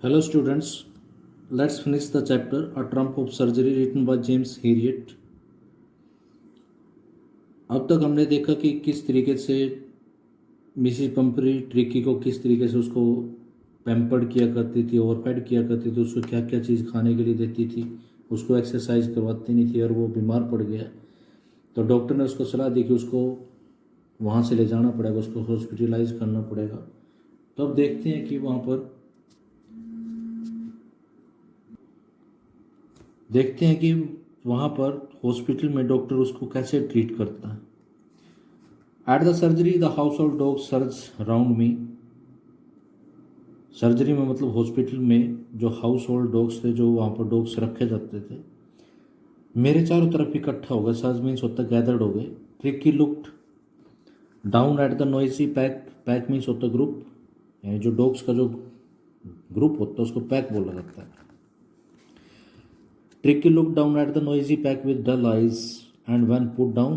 Hello students, let's finish the chapter A Trump of Surgery written by James Herriot. अब तक हमने देखा कि किस तरीके से मिसिस पंपरी ट्रिकी को किस तरीके से उसको पैम्पर्ड किया करती थी, ओवरफेड किया करती थी, उसको क्या क्या चीज़ खाने के लिए देती थी, उसको एक्सरसाइज करवाती नहीं थी और वो बीमार पड़ गया। तो डॉक्टर ने उसको सलाह दी कि उसको वहाँ से ले जाना पड़ेगा, उसको हॉस्पिटलाइज करना पड़ेगा। तो अब देखते हैं कि वहाँ पर हॉस्पिटल में डॉक्टर उसको कैसे ट्रीट करता है। At the surgery the house hold dog search around me. Surgery में मतलब हॉस्पिटल में जो हाउस होल्ड डॉग्स थे, जो वहाँ पर डॉग्स रखे जाते थे, मेरे चारों तरफ इकट्ठा हो गए। सर्च मीन्स होता गैदर्ड हो गए। Tricky looked down at the noisy pack. Pack means होता ग्रुप, जो डॉग्स का जो ग्रुप होता है उसको पैक बोला जाता है। Tricky looked down at the noisy pack with dull eyes and when put down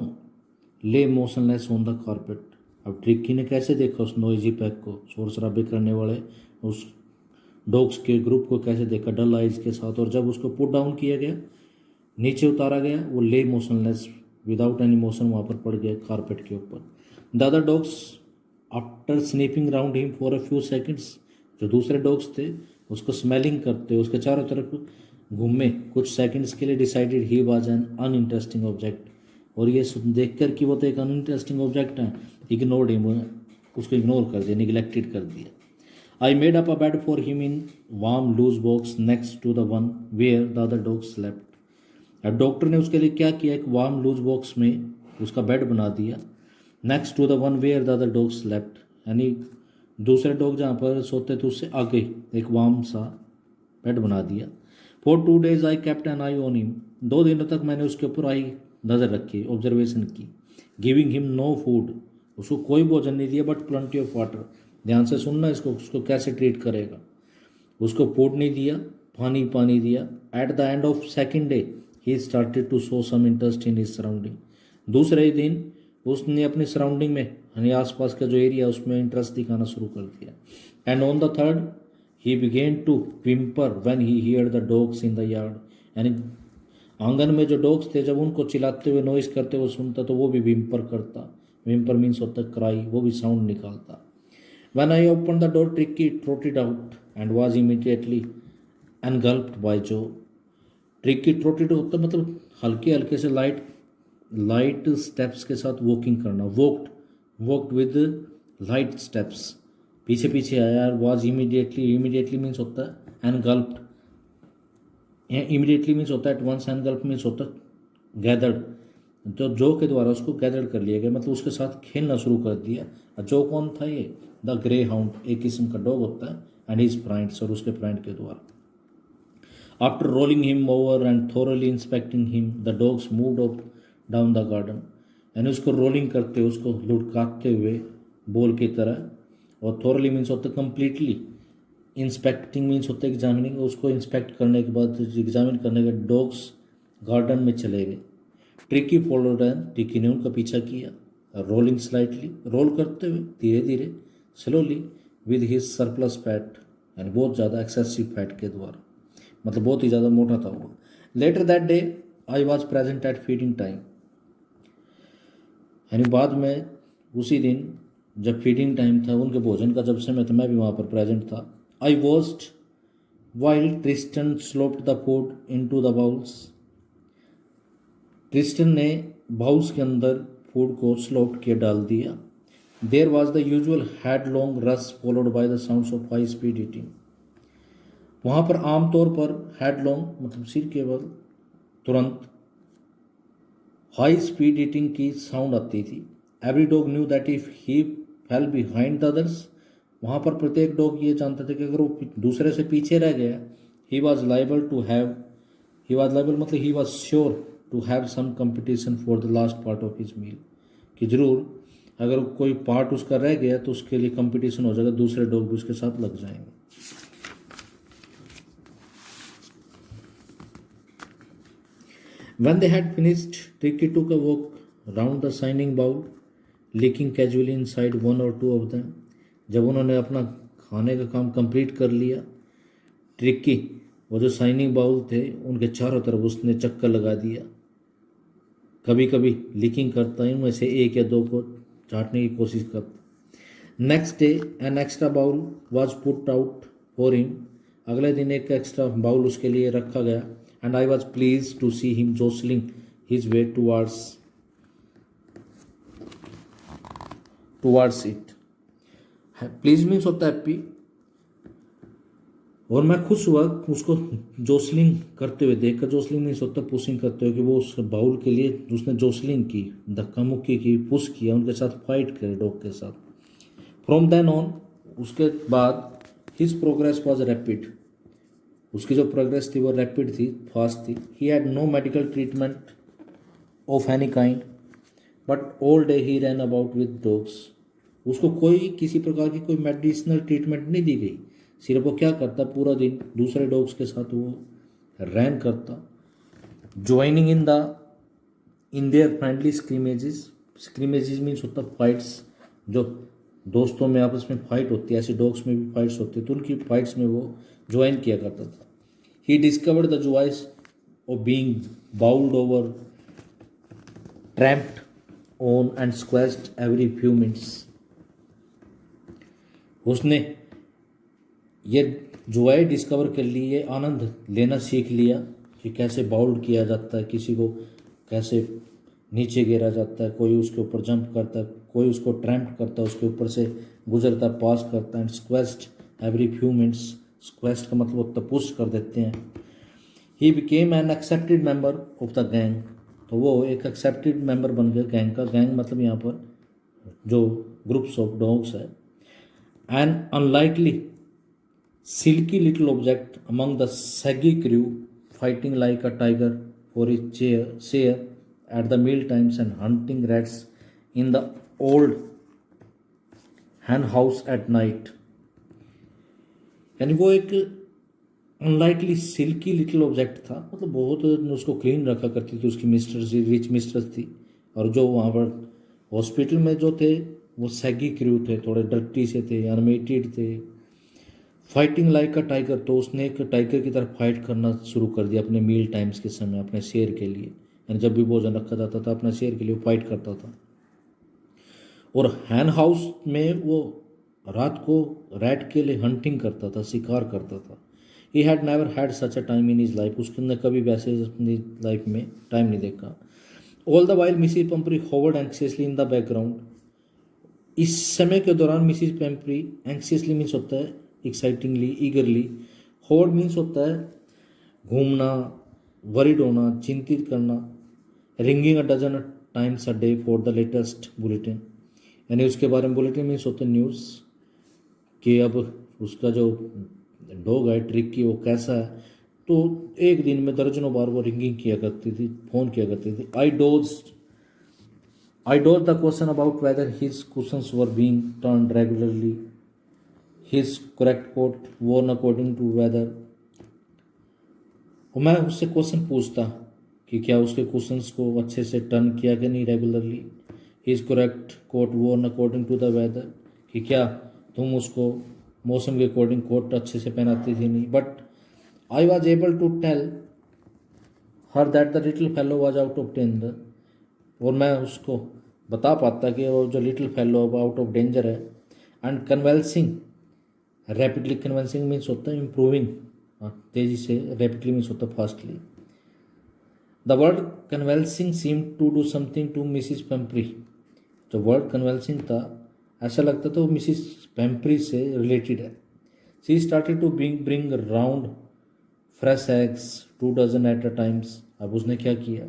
lay motionless on the carpet. अब ट्रिकी ने कैसे देखा उस नोइजी पैक को, शोर शराबे करने वाले उस डॉग्स के ग्रुप को कैसे देखा डल आइज के साथ, और जब उसको पुट डाउन किया गया, नीचे उतारा गया, वो ले मोशनलेस विदाउट एनी मोशन वहाँ पर पड़ गया कारपेट के ऊपर। The other dogs after sniffing round him for a few seconds, जो दूसरे डॉग्स थे उसको स्मेलिंग करते उसके चारों तरफ घूमे कुछ सेकंड्स के लिए। Decided he was an uninteresting object, और ये देख कर कि वो तो एक अनइंटरेस्टिंग ऑब्जेक्ट है, इग्नोर्ड हिम, उसको इग्नोर कर दिया, निगलेक्टेड कर दिया। I made up a bed for him in warm loose box next to the one where the other dog slept. अब डॉक्टर ने उसके लिए क्या किया, एक वार्म लूज बॉक्स में उसका बेड बना दिया, next to the one where the other dog slept, यानी दूसरे डॉग जहाँ पर सोते थे उससे आगे एक वार्म सा बेड बना दिया। For 2 days I kept an eye on him. 2 दिनों तक मैंने उसके ऊपर आई नज़र रखी, ऑब्जर्वेशन की। गिविंग हिम नो फूड, उसको कोई भोजन नहीं दिया, बट प्लेंटी ऑफ वाटर। ध्यान से सुनना इसको, उसको कैसे ट्रीट करेगा। उसको फूड नहीं दिया, पानी दिया। At the end of second day he started to show some interest in his surrounding. दूसरे ही दिन उसने अपनी सराउंडिंग में यानी आसपास का जो एरिया उसमें इंटरेस्ट दिखाना शुरू कर दिया। And on the third he began to whimper when he heard the dogs in the yard, यानी आंगन में जो डॉग्स थे जब उनको चिल्लाते हुए नॉइस करते हुए सुनता तो वो भी विम्पर करता। विम्पर मीन्स होता क्राई, वो भी साउंड निकालता। when I opened the door Tricky trotted out and was immediately engulfed by Joe। Tricky ट्रोटेड होता मतलब हल्के हल्के से लाइट स्टेप्स के साथ वॉकिंग करना। वॉक्ड विद लाइट स्टेप्स, पीछे पीछे आया। वाज इमीडिएटली मीन्स होता है एनगल्फ्ड। इमीडिएटली मीन्स होता है एट वंस, एनगल्फ मीन्स होता है गैदर्ड। तो जो के द्वारा उसको गैदर कर लिया गया, मतलब उसके साथ खेलना शुरू कर दिया। जो कौन था ये, द ग्रे हाउंड, एक किस्म का डॉग होता है, एंड हिज फ्रेंड्स, और उसके फ्रेंड के द्वारा। After rolling him over and thoroughly inspecting him the dogs moved up down the garden, यानी उसको रोलिंग करते उसको लुढ़काते हुए बॉल की तरह। और थोरली मीन्स होता है कंप्लीटली। इंस्पेक्टिंग मीन्स होता है एग्जामिनिंग, उसको इंस्पेक्ट करने के बाद एग्जामिन करने के डॉग्स गार्डन में चले गए। ट्रिकी फॉलोड एंड ट्रिकी ने उनका पीछा किया। रोलिंग स्लाइटली, रोल करते हुए धीरे धीरे, slowly, with his surplus fat, यानी बहुत ज़्यादा एक्सेसिव फैट के द्वारा, मतलब बहुत ही ज़्यादा मोटा था वो। Later that day I was present at feeding time, यानी बाद में उसी दिन जब फीडिंग टाइम था, उनके भोजन का जब समय था, मैं भी वहाँ पर प्रेजेंट था। I watched while Tristan slopped the food into the bowls. Tristan ने बाउल्स के अंदर फूड को स्लोप्ड किए डाल दिया। There was the usual headlong rush followed by the sounds of high speed eating. वहाँ पर आमतौर पर हेडलॉन्ग मतलब सिर केवल तुरंत, हाई स्पीड ईटिंग की साउंड आती थी। Every dog knew that if he fell behind the others, वहाँ पर प्रत्येक डॉग ये जानता था कि अगर वो दूसरे से पीछे रह गया, ही वॉज लाइबल मतलब he was sure to have some competition for the last part of his meal, कि जरूर अगर कोई पार्ट उसका रह गया तो उसके लिए कंपटीशन हो जाएगा, दूसरे डॉग भी उसके साथ लग जाएंगे। When they had finished, Tricky took a walk round the shining bowl, licking casually inside one or two of them। जब उन्होंने अपना खाने का काम कंप्लीट कर लिया, ट्रिकी वो जो शाइनिंग बाउल थे उनके चारों तरफ उसने चक्कर लगा दिया। कभी कभी लीकिंग करता है, उनमें से एक या दो को चाटने की कोशिश करता। Next day an extra bowl was put out for him. अगले दिन एक एक्स्ट्रा बाउल उसके लिए रखा गया। And I was pleased to see him jostling his way towards it. Please means होता है हैप्पी, और मैं खुश हुआ उसको जोसलिंग करते हुए देखकर। जोसलिंग मीन्स होता है पुशिंग करते हुए, कि वो उस बाउल के लिए उसने जोसलिंग की, धक्का मुक्की की, पुश किया, उनके साथ फाइट करे डॉग के साथ। फ्रॉम देन ऑन, उसके बाद हिज प्रोग्रेस वॉज रैपिड। उसकी जो प्रोग्रेस थी वो रैपिड थी, फास्ट थी। He had no medical treatment of any kind but all day he ran about with dogs. उसको कोई किसी प्रकार की कोई मेडिसिनल ट्रीटमेंट नहीं दी गई, सिर्फ वो क्या करता, पूरा दिन दूसरे डॉग्स के साथ वो रैन करता। Joining in their friendly scrimmages. Scrimmages means होता फाइट्स, जो दोस्तों में आपस में फाइट होती है, ऐसे डॉग्स में भी फाइट्स होती है, तो उनकी फाइट्स में वो ज्वाइन किया करता था। He discovered the joys of being bowled over, trampled on and squeezed every few minutes. उसने ये जॉय डिस्कवर कर ली, ये आनंद लेना सीख लिया कि कैसे बाउल्ड किया जाता है, किसी को कैसे नीचे गिरा जाता है, कोई उसके ऊपर जंप करता है, कोई उसको ट्रैम्प करता है, उसके ऊपर से गुजरता पास करता है। एंड स्क्वेस्ट एवरी फ्यू मिनट्स, स्क्वेस्ट का मतलब होता पुश कर देते हैं। He became an accepted member of the gang. तो वो एक एक्सेप्टेड मेंबर बन गया गैंग का। गैंग मतलब यहाँ पर जो ग्रुप्स ऑफ डॉग्स है। An unlikely silky little object among the saggy crew, fighting like a tiger for his share at the meal times and hunting rats in the old hen house at night। यानी वो एक unlikely silkie little object था, मतलब बहुत उसको clean रखा करती थी उसकी मिस्ट्रेस, रिच मिस्ट्रेस थी। और जो वहाँ पर हॉस्पिटल में जो थे वो सैगी क्रू थे, थोड़े डर्टी से थे, अनमेटेड थे। फाइटिंग लाइक अ टाइगर, तो उसने एक टाइगर की तरफ फाइट करना शुरू कर दिया अपने मील टाइम्स के समय, अपने शेर के लिए। यानी जब भी भोजन रखा जाता था अपने शेर के लिए वो फाइट करता था। और हैन हाउस में वो रात को रैट के लिए हंटिंग करता था, शिकार करता था। He had never had such a time in his life, उसने कभी वैसे अपनी लाइफ में टाइम नहीं देखा। All the while Mrs Pumphrey hovered anxiously in the background. इस समय के दौरान मिसिज पेम्प्री, एंक्सियसली मीन्स होता है एक्साइटिंगली, ईगरली। होवर्ड मीन्स होता है घूमना, वरिड होना, चिंतित करना। Ringing a dozen times a day for the latest bulletin, यानी उसके बारे में बुलेटिन मीन्स होता है न्यूज़, कि अब उसका जो डॉग है ट्रिकी वो कैसा है। तो एक दिन में दर्जनों बार वो रिंगिंग किया करती थी, फ़ोन किया करती थी। I dodged the question about whether his cushions were being turned regularly, his correct coat worn according to weather. और मैं उससे क्वेश्चन पूछता कि क्या उसके क्वेश्चंस को अच्छे से टर्न किया कि नहीं regularly. His correct coat worn according to the weather, कि क्या तुम उसको मौसम के अकॉर्डिंग कोट अच्छे से पहनाती थी नहीं। But I was able to tell her that the little fellow was out of danger. और मैं उसको बता पाता कि वो जो little fellow out of danger है। And convalescing rapidly, convalescing means होता है इम्प्रूविंग, तेजी से, रैपिडली मीन्स होता है fastly. The word convalescing seem to do something to Mrs Pumphrey. जो वर्ड कन्वेल्सिंग था ऐसा लगता था वो मिसिज पेम्प्री से रिलेटेड है। She started to bring round fresh eggs 2 dozen at a times. अब उसने क्या किया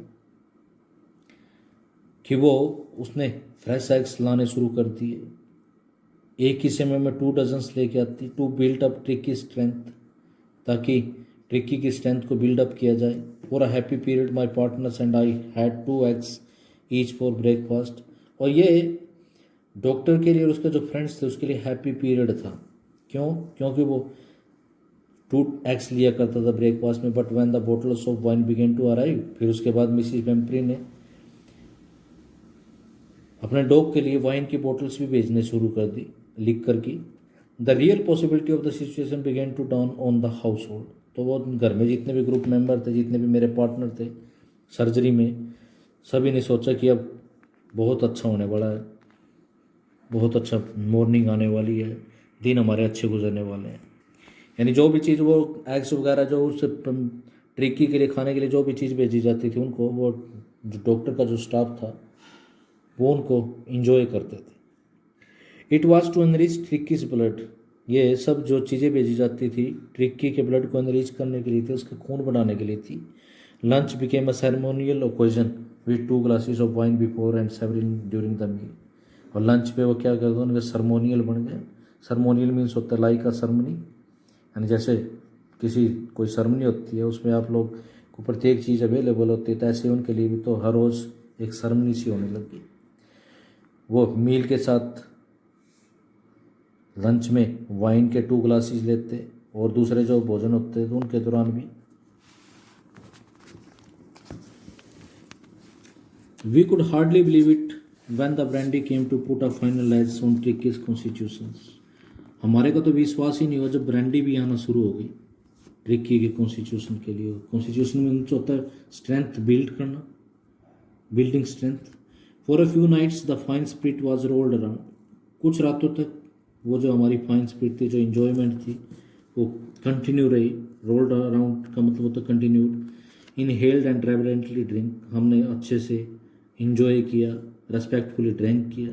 कि वो उसने फ्रेश एग्स लाने शुरू कर दिए, एक ही समय में 2 डजन्स लेके आती, to build up Tricki strength, ताकि ट्रिकी की स्ट्रेंथ को बिल्डअप किया जाए। For a happy period my partners and I had 2 eggs each for breakfast. और ये डॉक्टर के लिए और उसके जो फ्रेंड्स थे उसके लिए हैप्पी पीरियड था। क्यों? क्योंकि वो 2 एग्स लिया करता था ब्रेकफास्ट में। But when the bottles of wine began to arrive, फिर उसके बाद मिसिज पेम्प्री ने अपने डॉग के लिए वाइन की बोटल्स भी भेजने शुरू कर दी लिख कर की। The real possibility of the situation began to down on the household. तो वो घर में जितने भी ग्रुप मेंबर थे, जितने भी मेरे पार्टनर थे सर्जरी में, सभी ने सोचा कि अब बहुत अच्छा होने वाला है, बहुत अच्छा मॉर्निंग आने वाली है, दिन हमारे अच्छे गुजरने वाले हैं। यानी जो भी चीज़ वो एग्स वगैरह जो उस ट्रिकी के लिए खाने के लिए जो भी चीज़ भेजी जाती थी उनको, वो जो डॉक्टर का जो स्टाफ था वो उनको इंजॉय करते थे। It was to enrich Tricki's blood. ये सब जो चीज़ें भेजी जाती थी ट्रिकी के ब्लड को एनरिच करने के लिए थी, उसके खून बढ़ाने के लिए थी। Lunch became a ceremonial occasion with 2 glasses of wine before and savouring during the meal. और लंच पे वो क्या करते हैं, उनके सरमोनियल बन गए। सरमोनियल मीन्स होता है लाइक का सरमनी, यानी जैसे किसी कोई सरमनी होती है उसमें आप लोग को प्रत्येक चीज़ अवेलेबल होती है, तो ऐसे उनके लिए भी तो हर रोज़ एक सरमनी सी होने लगी। वो मील के साथ लंच में वाइन के 2 ग्लासेस लेते, और दूसरे जो भोजन होते तो उनके दौरान भी we could hardly believe it when the brandy came to put a final edge on Tricki's constitutions. हमारे को तो विश्वास ही नहीं हुआ जब ब्रांडी भी आना शुरू हो गई ट्रिकी के कॉन्स्टिट्यूशन के लिए। कॉन्स्टिट्यूशन में होता है स्ट्रेंथ बिल्ड करना, building strength. For a few nights the fine spirit was rolled around. कुछ रातों तक वो जो हमारी फाइन स्पिरिट थी, जो इन्जॉयमेंट थी, वो कंटिन्यू रही। रोल्ड अराउंड का मतलब होता है continued. Inhaled and reverently drink, हमने अच्छे से इंजॉय किया, रेस्पेक्टफुली ड्रिंक किया।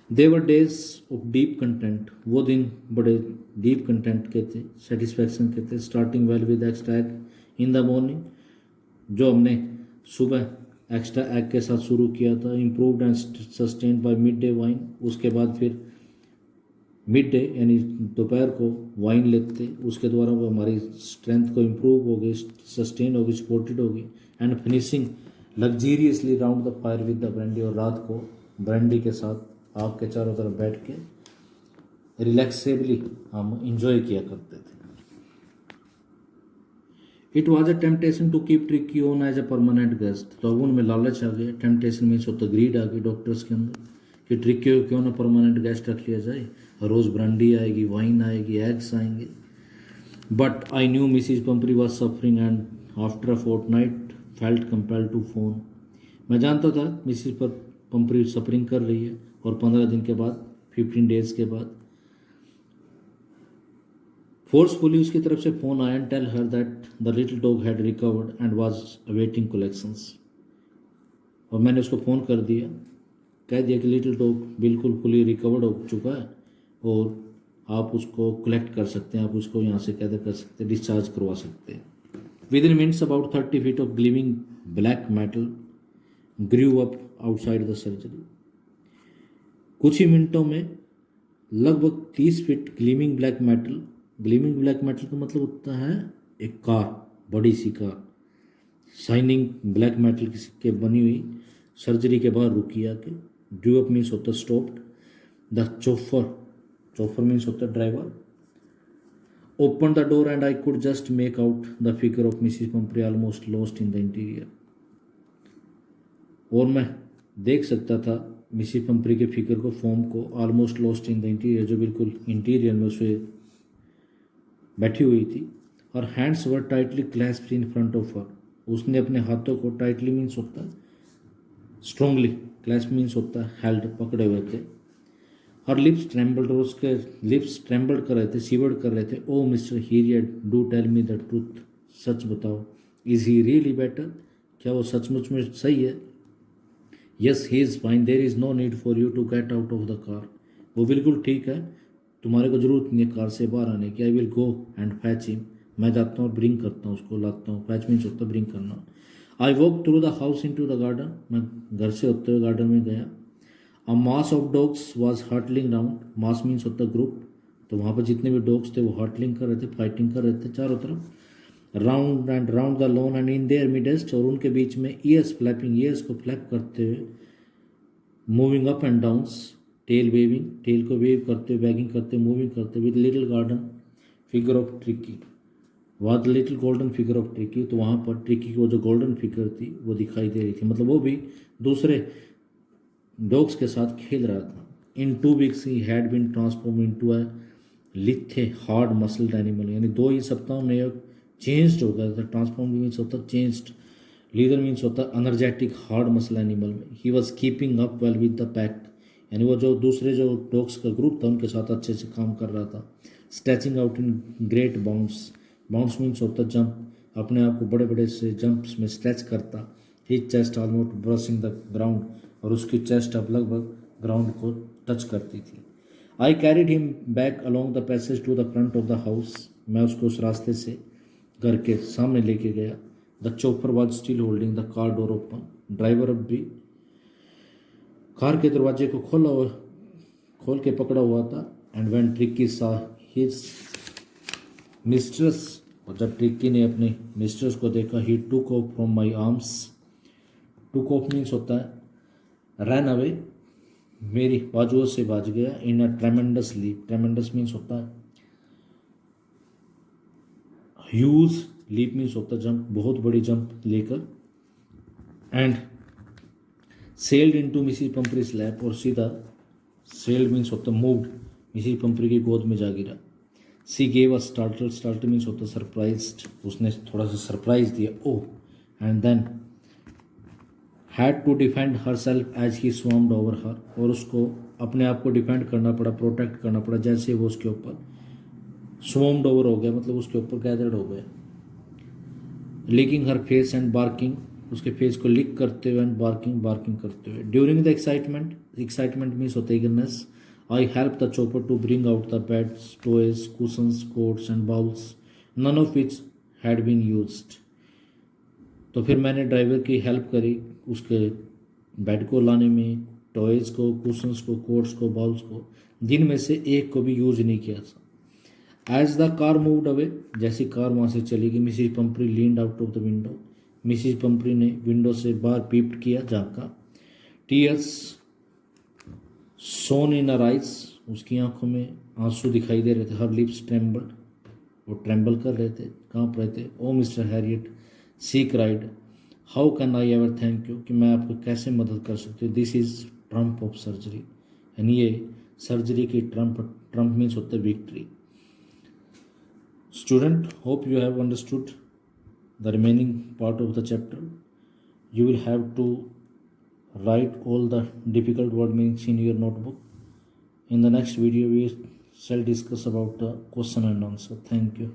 देवर डेज ऑफ डीप कंटेंट, वो दिन बड़े डीप कंटेंट के थे, सेटिस्फैक्शन के थे। Starting well with extra egg in the morning, जो हमने सुबह एक्स्ट्रा एग के साथ शुरू किया था। Improved and sustained by mid day wine, उसके बाद फिर मिड डे यानी दोपहर को वाइन लेते, उसके द्वारा वो हमारी स्ट्रेंथ को इम्प्रूव हो गई, सस्टेन होगी, सपोर्टेड होगी। And finishing luxuriously round the fire with the brandy, और रात को ब्रांडी के साथ आग के चारों तरफ बैठ के रिलैक्सेबली हम इंजॉय किया करते थे। It was a temptation to keep Tricki on as a permanent guest. तो अब उनमें लालच आ गया, टेम्पटेशन मीन्स होता ग्रीड आ गई डॉक्टर्स के अंदर कि ट्रिकी को क्यों ना परमानेंट गेस्ट रख लिया जाए, रोज़ ब्रांडी आएगी, वाइन आएगी, एग्स आएंगे। But I knew Mrs Pumphrey was suffering and after a fortnight felt compelled to phone. मैं जानता था मिसिज पंपरी सफरिंग कर रही है, और 15 दिन के बाद, 15 डेज के बाद फोर्सफुली उसकी तरफ से फ़ोन आया and tell her that the little dog had recovered and was awaiting collections. और मैंने उसको फ़ोन कर दिया, कह दिया कि लिटिल डॉग बिल्कुल फुली रिकवर्ड हो चुका है और आप उसको कलेक्ट कर सकते हैं, आप उसको यहाँ से कैद कर सकते हैं, डिस्चार्ज करवा सकते हैं। Within minutes about 30 feet of gleaming black metal grew up outside the surgery. कुछ ही मिनटों में लगभग 30 feet gleaming black metal, gleaming black metal का मतलब होता है एक कार, बड़ी सी कार, शाइनिंग ब्लैक मेटल के बनी हुई, सर्जरी के बाद रुकी आके। ड्यू अप मीन्स होता है stopped. The chauffeur, chauffeur means होता है driver. Open the door and I could just make out the figure of Mrs Pumphrey almost lost in the interior. और मैं देख सकता था मिसिस पंपरी के फिगर को, फॉर्म को, almost lost in the interior, जो बिल्कुल इंटीरियर में उसे बैठी हुई थी। और hands were tightly clasped in front of her. उसने अपने हाथों को, टाइटली मीन्स होता है स्ट्रांगली, क्लैस्प मीन्स होता है हेल्ड, पकड़े हुए थे। हर लिप्स ट्रेम्बल्ड, और उसके लिप्स ट्रेम्बल्ड कर रहे थे, सीवर्ड कर रहे थे। Oh Mr Herriot, do tell me the truth, सच बताओ, इज ही रियली बेटर, क्या वो सचमुच में सही है? Yes he is fine, there is no need for you to get out of the car. वो बिल्कुल ठीक है, तुम्हारे को ज़रूरत नहीं है कार से बाहर आने की। I will go and fetch him, मैं जाता हूँ और ब्रिंग करता हूँ उसको, लाता हूँ। फैच मीन्स होता है ब्रिंग करना। I walk through the house into the garden, मैं घर से होते हुए गार्डन में गया। A mass of dogs was hurtling round, mass means होता है ग्रुप, तो वहाँ पर जितने भी डॉग्स थे वो हर्टलिंग कर रहे थे, फाइटिंग कर रहे थे चारों तरफ। Round and round the lawn and in their midst, और उनके बीच में ईयर्स फ्लैपिंग, ईयर्स को फ्लैप करते हुए, moving up and downs, tail waving, tail को वेव करते हुए, वैगिंग करते, मूविंग करते, with little garden figure of Tricki, was little golden figure of Tricki. तो वहाँ पर ट्रिकी की वो जो गोल्डन फिगर थी वो दिखाई दे रही थी, मतलब वो भी दूसरे डॉग्स के साथ खेल रहा था। In 2 weeks he had been transform into a lithe hard muscled animal, यानी 2 ही सप्ताहों में चेंज्ड हो गया था। ट्रांसफॉर्म मीन्स होता चेंज्ड, लीडर मीन्स होता एनर्जेटिक हार्ड मसल एनिमल में। He was keeping up well with the pack, यानी वो जो दूसरे जो डॉग्स का ग्रुप था उनके साथ अच्छे से काम कर रहा था। Stretching out in great bounds, bounds means होता जंप, अपने आप को बड़े बड़े से जंप्स में स्ट्रेच करता। His chest almost brushing the ground, और उसकी चेस्ट अब लगभग ग्राउंड को टच करती थी। I carried him back along the passage to the front of the house, मैं उसको उस रास्ते से घर के सामने लेके गया। The chopper was still holding the car door open, driver अब भी कार के दरवाजे को खोल के पकड़ा हुआ था। And when Tricky saw his mistress, और जब ट्रिकी ने अपने मिस्ट्रेस को देखा, he took off from my arms, took off means होता है रन अवे, मेरी बाजुओं से भाग गया। इन अ ट्रेमेंडस लीप, ट्रेमेंडस मीन्स होता है ह्यूज, लीप मीन्स होता है जंप, बहुत बड़ी जंप लेकर। And sailed into Mrs Pumphrey's lap, और सीधा सेल्ड मीन्स होता मूव्ड, मिसिस पंपरी की गोद में जा गिरा। She gave a startle, startle means होता सरप्राइज्ड, उसने थोड़ा सा सरप्राइज दिया, oh. And then had to defend herself as he swarmed over her, और उसको अपने आप को डिफेंड करना पड़ा, प्रोटेक्ट करना पड़ा, जैसे वो उसके ऊपर स्वाम्ड ओवर हो गया, मतलब उसके ऊपर गैदर्ड हो गया। Licking her face and barking, उसके फेस को लिक करते हुए, एंड बार्किंग, बार्किंग करते हुए। During the excitement, excitement means होता है eagerness, I help the chopper to bring out the beds, toys, cushions, coats and bowls, none of which had been used. तो फिर मैंने ड्राइवर की हेल्प करी उसके बेड को लाने में, टॉयज़ को, कुशंस को, कोट्स को, बाउल्स को, जिनमें से एक को भी यूज नहीं किया था। As the car moved away, जैसी कार वहाँ से चली गई, Mrs Pumphrey leaned out of the window, Mrs Pumphrey ने विंडो से बाहर पीप्ड किया, झाँका। टीयर्स सोन इन हर आइज, उसकी आंखों में आंसू दिखाई दे रहे थे। हर लिप्स ट्रेम्बल्ड, वो ट्रेम्बल कर रहे थे, कांप रहे थे। Oh Mr Herriot, she cried, how can I ever thank you, कि मैं आपको कैसे मदद कर सकती हूँ। This is triumph of surgery, यानी ये सर्जरी की ट्रम्प, ट्रम्प मीन्स होता है victory. Student, hope you have understood the remaining part of the chapter. You will have to write all the difficult word meanings in your notebook. In the next video, we shall discuss about the question and answer. Thank you.